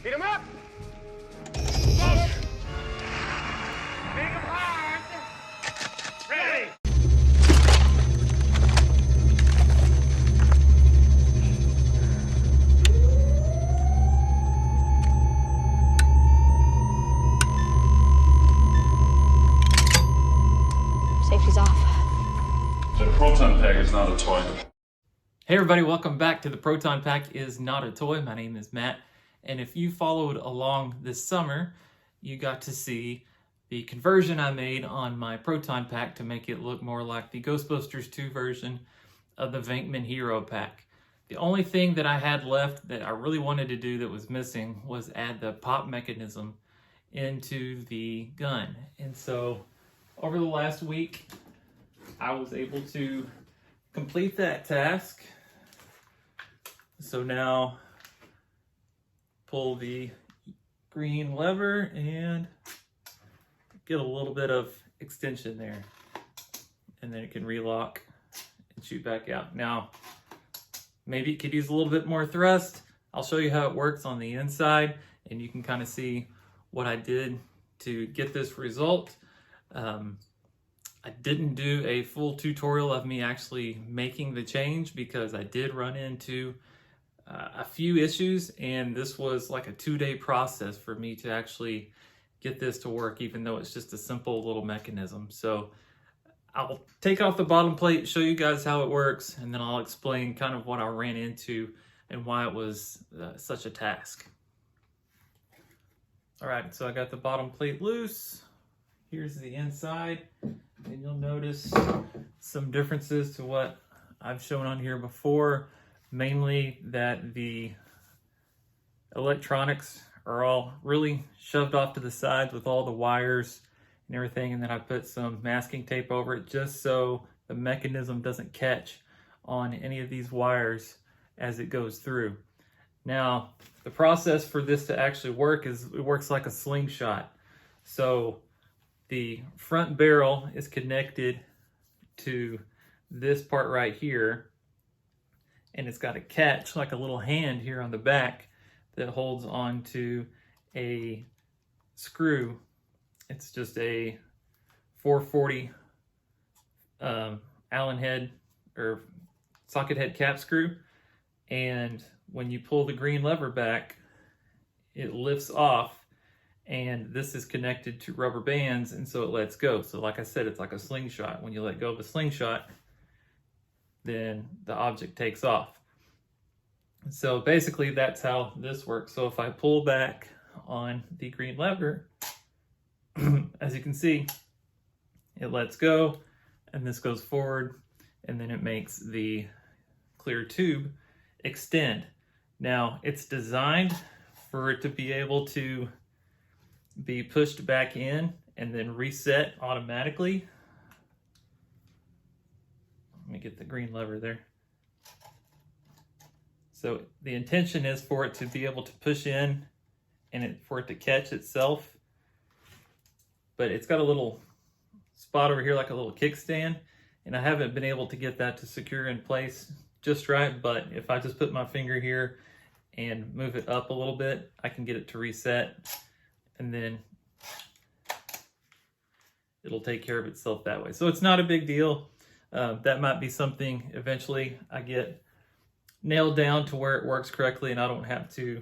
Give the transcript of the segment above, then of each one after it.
Beat him up! Motion! Make him hard! Ready! Safety's off. The Proton pack is not a toy. Hey everybody, welcome back to the Proton Pack is Not a Toy. My name is Matt, and if you followed along this summer, you got to see the conversion I made on my Proton Pack to make it look more like the Ghostbusters 2 version of the Venkman Hero Pack. The only thing that I had left that I really wanted to do that was missing was add the pop mechanism into the gun. And so over the last week, I was able to complete that task. So now pull the green lever and get a little bit of extension there, and then it can relock and shoot back out. Now maybe it could use a little bit more thrust. I'll show you how it works on the inside, and you can kind of see what I did to get this result. I didn't do a full tutorial of me actually making the change because I did run into a few issues, and this was like a 2-day process for me to actually get this to work, even though it's just a simple little mechanism. So I'll take off the bottom plate, show you guys how it works, and then I'll explain kind of what I ran into and why it was such a task. All right, so I got the bottom plate loose. Here's the inside, and you'll notice some differences to what I've shown on here before, mainly that the electronics are all really shoved off to the sides with all the wires and everything, and then I put some masking tape over it just so the mechanism doesn't catch on any of these wires as it goes through. Now, the process for this to actually work is it works like a slingshot. So the front barrel is connected to this part right here, and it's got a catch, like a little hand here on the back that holds on to a screw. It's just a 440 Allen head or socket head cap screw, and when you pull the green lever back, it lifts off, and this is connected to rubber bands, and so it lets go. So like I said, it's like a slingshot. When you let go of a slingshot, then the object takes off. So basically that's how this works. So if I pull back on the green lever, as you can see, it lets go, and this goes forward, and then it makes the clear tube extend. Now, it's designed for it to be able to be pushed back in and then reset automatically. Let me get the green lever there. So the intention is for it to be able to push in and for it to catch itself. But it's got a little spot over here like a little kickstand, and I haven't been able to get that to secure in place just right, but if I just put my finger here and move it up a little bit, I can get it to reset, and then it'll take care of itself that way. So it's not a big deal. That might be something eventually I get nailed down to where it works correctly and I don't have to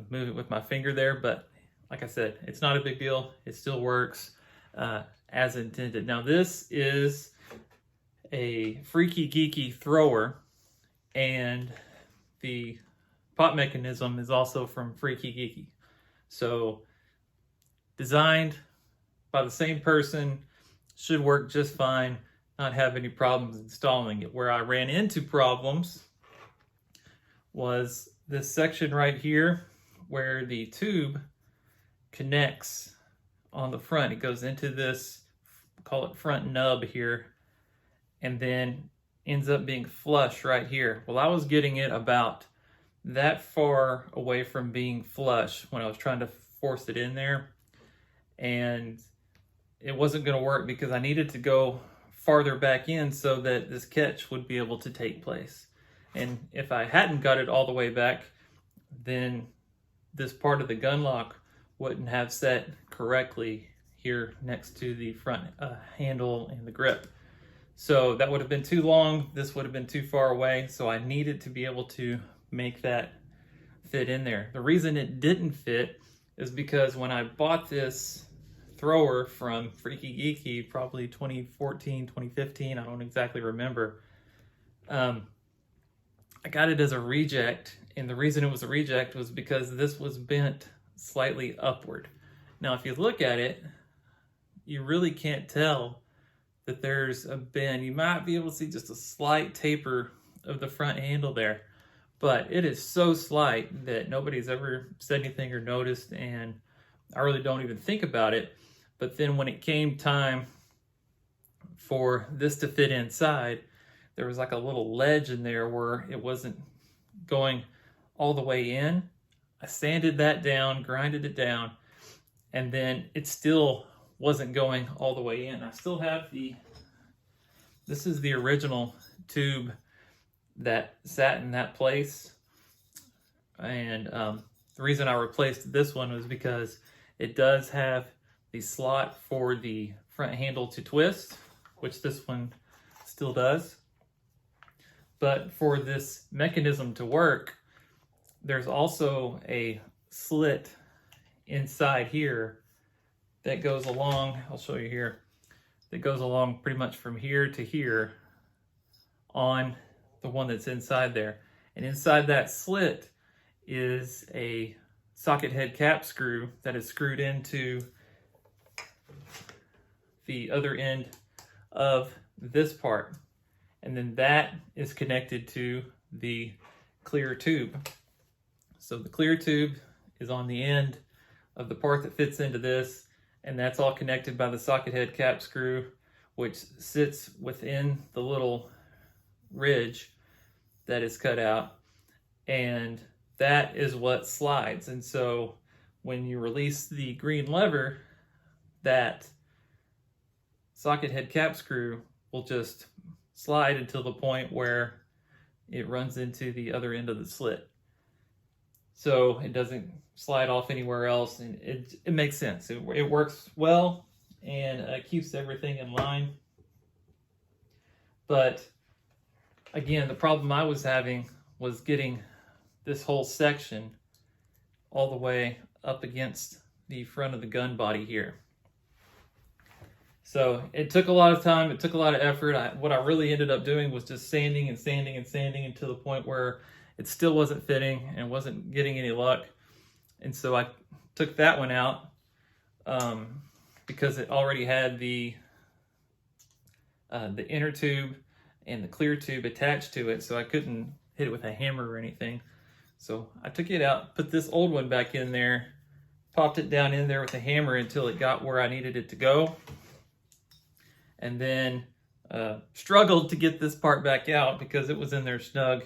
move it with my finger there. But like I said, it's not a big deal. It still works as intended. Now this is a freaky geeky thrower, and the pop mechanism is also from Freaky Geeky. So designed by the same person, should work just fine, not have any problems installing it. Where I ran into problems was this section right here where the tube connects on the front. It goes into this, call it front nub here, and then ends up being flush right here. Well, I was getting it about that far away from being flush when I was trying to force it in there, and it wasn't going to work because I needed to go farther back in so that this catch would be able to take place. And if I hadn't got it all the way back, then this part of the gun lock wouldn't have set correctly here next to the front handle and the grip. So that would have been too long. This would have been too far away. So I needed to be able to make that fit in there. The reason it didn't fit is because when I bought this thrower from Freaky Geeky, probably 2014, 2015, I don't exactly remember. I got it as a reject, and the reason it was a reject was because this was bent slightly upward. Now, if you look at it, you really can't tell that there's a bend. You might be able to see just a slight taper of the front handle there, but it is so slight that nobody's ever said anything or noticed, and I really don't even think about it. But then when it came time for this to fit inside, there was like a little ledge in there where it wasn't going all the way in. I sanded that down, grinded it down, and then it still wasn't going all the way in. I still have this is the original tube that sat in that place. And the reason I replaced this one was because it does have the slot for the front handle to twist, which this one still does. But for this mechanism to work, there's also a slit inside here that goes along, I'll show you here, that goes along pretty much from here to here on the one that's inside there. And inside that slit is a socket head cap screw that is screwed into the other end of this part. And then that is connected to the clear tube. So the clear tube is on the end of the part that fits into this, and that's all connected by the socket head cap screw, which sits within the little ridge that is cut out, and that is what slides. And so when you release the green lever, that socket head cap screw will just slide until the point where it runs into the other end of the slit. So it doesn't slide off anywhere else, and it makes sense. It works well, and keeps everything in line. But again, the problem I was having was getting this whole section all the way up against the front of the gun body here. So it took a lot of time, it took a lot of effort. What I really ended up doing was just sanding and sanding and sanding until the point where it still wasn't fitting and wasn't getting any luck. And so I took that one out because it already had the inner tube and the clear tube attached to it, so I couldn't hit it with a hammer or anything. So I took it out, put this old one back in there, popped it down in there with a hammer until it got where I needed it to go, and then struggled to get this part back out because it was in there snug.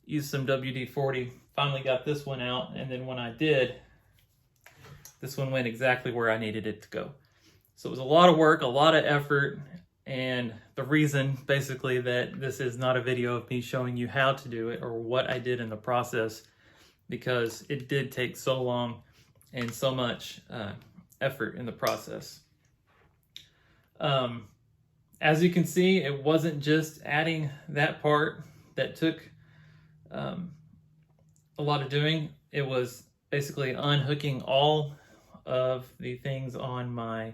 Used some WD-40, finally got this one out, and then when I did, this one went exactly where I needed it to go. So it was a lot of work, a lot of effort, and the reason basically that this is not a video of me showing you how to do it or what I did in the process, because it did take so long and so much effort in the process. As you can see, it wasn't just adding that part that took a lot of doing. It was basically unhooking all of the things on my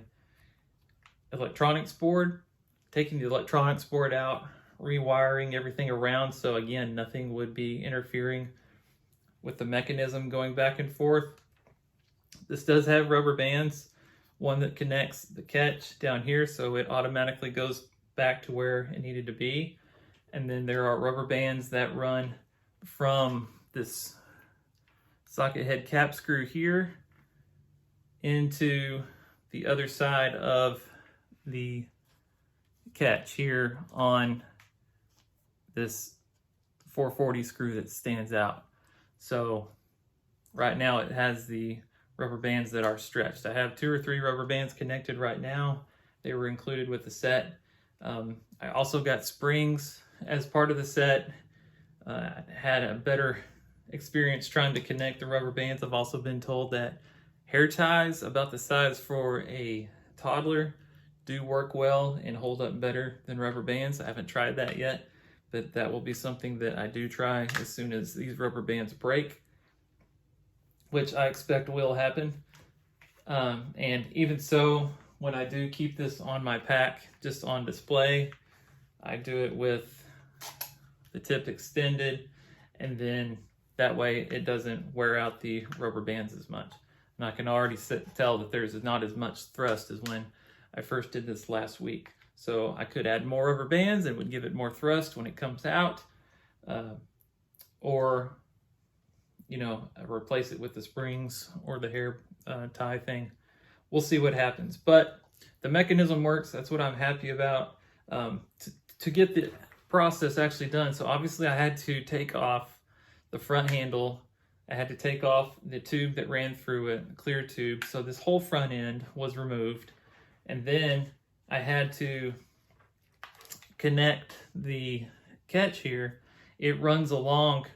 electronics board, taking the electronics board out, rewiring everything around so again nothing would be interfering with the mechanism going back and forth. This does have rubber bands, one that connects the catch down here so it automatically goes back to where it needed to be, and then there are rubber bands that run from this socket head cap screw here into the other side of the catch here on this 440 screw that stands out. So right now it has the rubber bands that are stretched. I have 2 or 3 rubber bands connected right now. They were included with the set. I also got springs as part of the set. Had a better experience trying to connect the rubber bands. I've also been told that hair ties about the size for a toddler do work well and hold up better than rubber bands. I haven't tried that yet, but that will be something that I do try as soon as these rubber bands break, which I expect will happen. And even so, when I do keep this on my pack, just on display, I do it with the tip extended, and then that way it doesn't wear out the rubber bands as much. And I can already tell that there's not as much thrust as when I first did this last week. So I could add more rubber bands and would give it more thrust when it comes out, or, you know, replace it with the springs or the hair tie thing. We'll see what happens. But the mechanism works. That's what I'm happy about. To get the process actually done, so obviously I had to take off the front handle. I had to take off the tube that ran through it, a clear tube. So this whole front end was removed. And then I had to connect the catch here. It runs along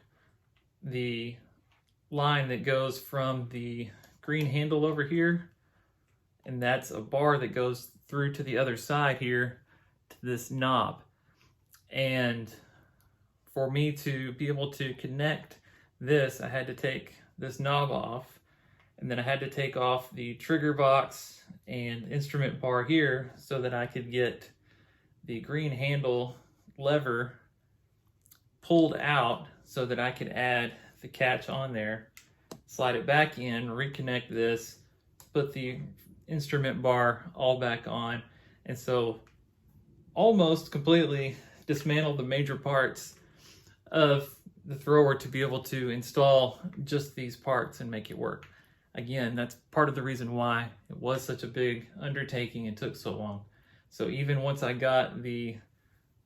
the line that goes from the green handle over here, and that's a bar that goes through to the other side here to this knob. And for me to be able to connect this, I had to take this knob off, and then I had to take off the trigger box and instrument bar here so that I could get the green handle lever pulled out so that I could add the catch on there, slide it back in, reconnect this, put the instrument bar all back on, and so almost completely dismantled the major parts of the thrower to be able to install just these parts and make it work. Again, that's part of the reason why it was such a big undertaking and took so long. So even once I got the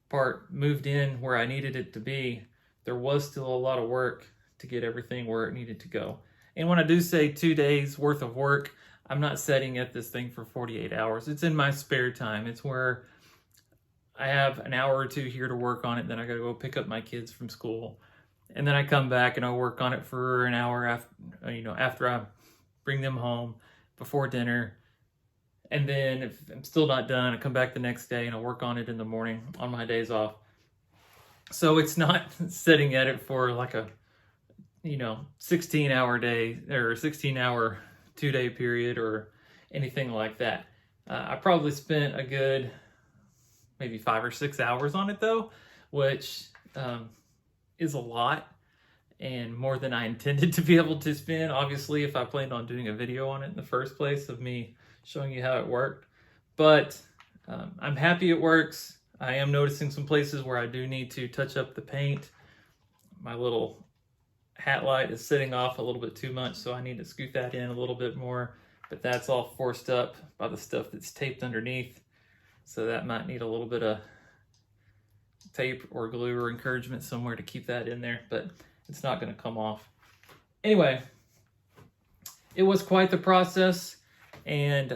part moved in where I needed it to be, there was still a lot of work to get everything where it needed to go. And when I do say 2 days worth of work, I'm not setting at this thing for 48 hours. It's in my spare time. It's where I have an hour or two here to work on it, then I gotta go pick up my kids from school. And then I come back and I work on it for an hour after I bring them home before dinner. And then if I'm still not done, I come back the next day and I work on it in the morning on my days off. So it's not sitting at it for like a 16-hour day or 16-hour 2-day period or anything like that. I probably spent a good maybe 5 or 6 hours on it though, which is a lot and more than I intended to be able to spend. Obviously, if I planned on doing a video on it in the first place of me showing you how it worked. But I'm happy it works. I am noticing some places where I do need to touch up the paint. My little hat light is sitting off a little bit too much, so I need to scoot that in a little bit more. But that's all forced up by the stuff that's taped underneath. So that might need a little bit of tape or glue or encouragement somewhere to keep that in there, but it's not going to come off. Anyway, it was quite the process, and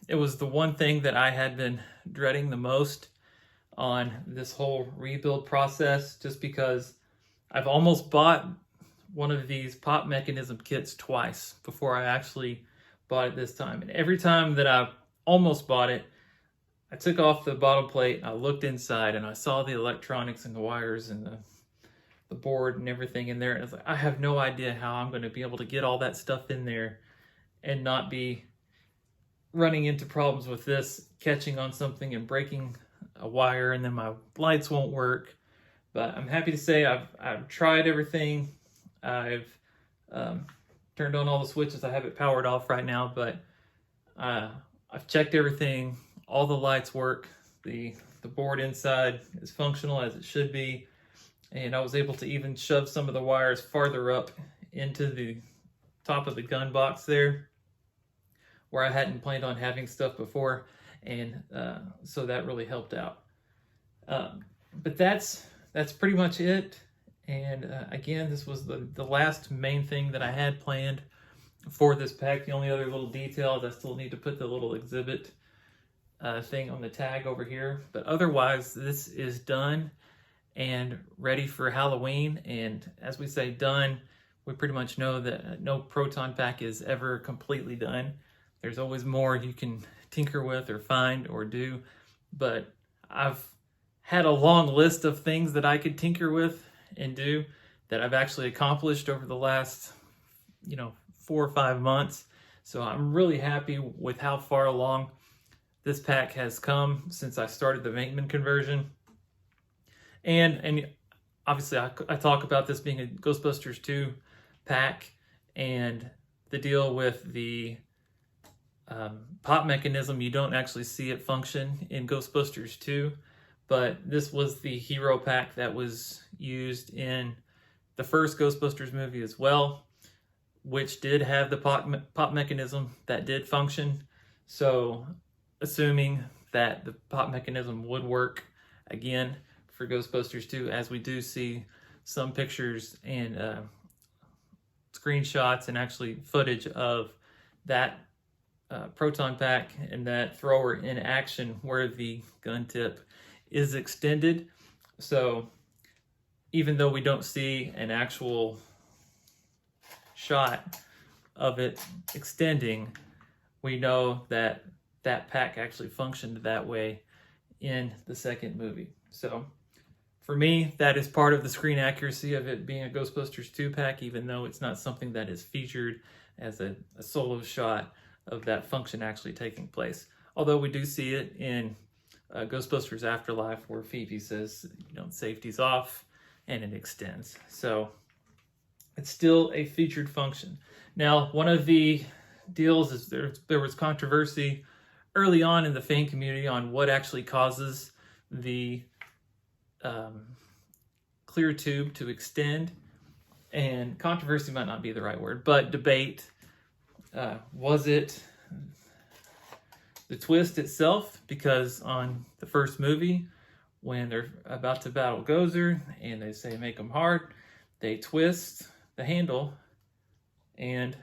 it was the one thing that I had been dreading the most on this whole rebuild process, just because I've almost bought one of these pop mechanism kits twice before I actually bought it this time. And every time that I almost bought it, I took off the bottom plate, I looked inside, and I saw the electronics and the wires and the board and everything in there. And I was like, I have no idea how I'm going to be able to get all that stuff in there and not be running into problems with this catching on something and breaking a wire, and then my lights won't work. But I'm happy to say I've tried everything. I've turned on all the switches. I have it powered off right now, but I've checked everything. All the lights work. The board inside is functional as it should be. And I was able to even shove some of the wires farther up into the top of the gun box there, where I hadn't planned on having stuff before. And so that really helped out. But that's pretty much it. And again, this was the last main thing that I had planned for this pack. The only other little details, I still need to put the little exhibit thing on the tag over here. But otherwise, this is done and ready for Halloween. And as we say, done, we pretty much know that no Proton pack is ever completely done. There's always more you can tinker with or find or do, but I've had a long list of things that I could tinker with and do that I've actually accomplished over the last, 4 or 5 months. So I'm really happy with how far along this pack has come since I started the Venkman conversion. And obviously I talk about this being a Ghostbusters 2 pack, and the deal with the pop mechanism, you don't actually see it function in Ghostbusters 2, but this was the hero pack that was used in the first Ghostbusters movie as well, which did have the pop mechanism that did function. So assuming that the pop mechanism would work again for Ghostbusters 2, as we do see some pictures and screenshots and actually footage of that Proton pack and that thrower in action where the gun tip is extended. So even though we don't see an actual shot of it extending, we know that that pack actually functioned that way in the second movie. So for me, that is part of the screen accuracy of it being a Ghostbusters 2 pack, even though it's not something that is featured as a solo shot of that function actually taking place. Although we do see it in Ghostbusters Afterlife, where Phoebe says, safety's off, and it extends. So it's still a featured function. Now, one of the deals is there was controversy early on in the fan community on what actually causes the clear tube to extend. And controversy might not be the right word, but debate. Was it the twist itself? Because on the first movie, when they're about to battle Gozer and they say make them hard, they twist the handle and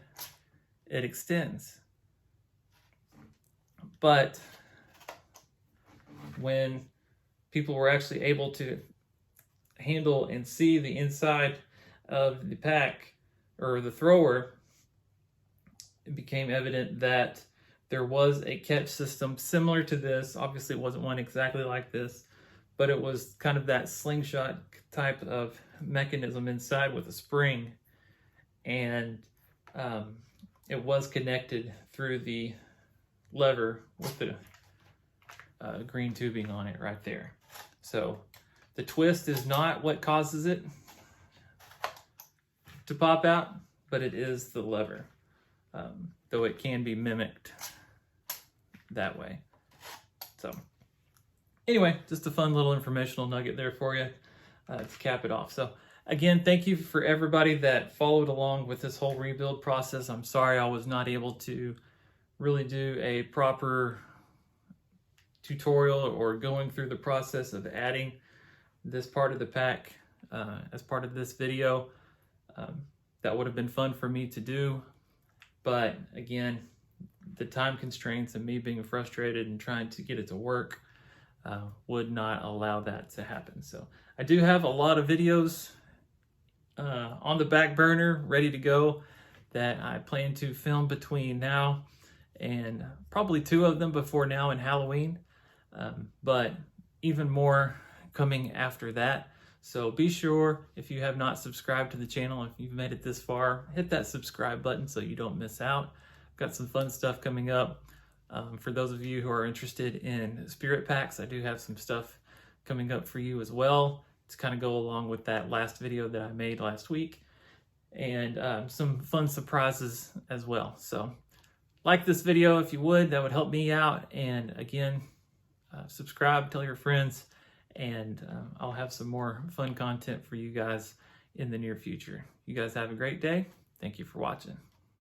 it extends. But when people were actually able to handle and see the inside of the pack or the thrower, it became evident that there was a catch system similar to this. Obviously, it wasn't one exactly like this, but it was kind of that slingshot type of mechanism inside with a spring, and it was connected through the lever with the green tubing on it right there. So the twist is not what causes it to pop out, but it is the lever, though it can be mimicked that way. So anyway, just a fun little informational nugget there for you to cap it off. So again, thank you for everybody that followed along with this whole rebuild process. I'm sorry I was not able to really do a proper tutorial or going through the process of adding this part of the pack as part of this video. That would have been fun for me to do, but again, the time constraints and me being frustrated and trying to get it to work would not allow that to happen. So I do have a lot of videos on the back burner ready to go that I plan to film between now and probably 2 of them before now and Halloween, but even more coming after that. So be sure, if you have not subscribed to the channel, if you've made it this far, hit that subscribe button so you don't miss out. I've got some fun stuff coming up. For those of you who are interested in spirit packs, I do have some stuff coming up for you as well to kind of go along with that last video that I made last week, and some fun surprises as well. So like this video if you would, that would help me out. And again, subscribe, tell your friends, and I'll have some more fun content for you guys in the near future. You guys have a great day. Thank you for watching.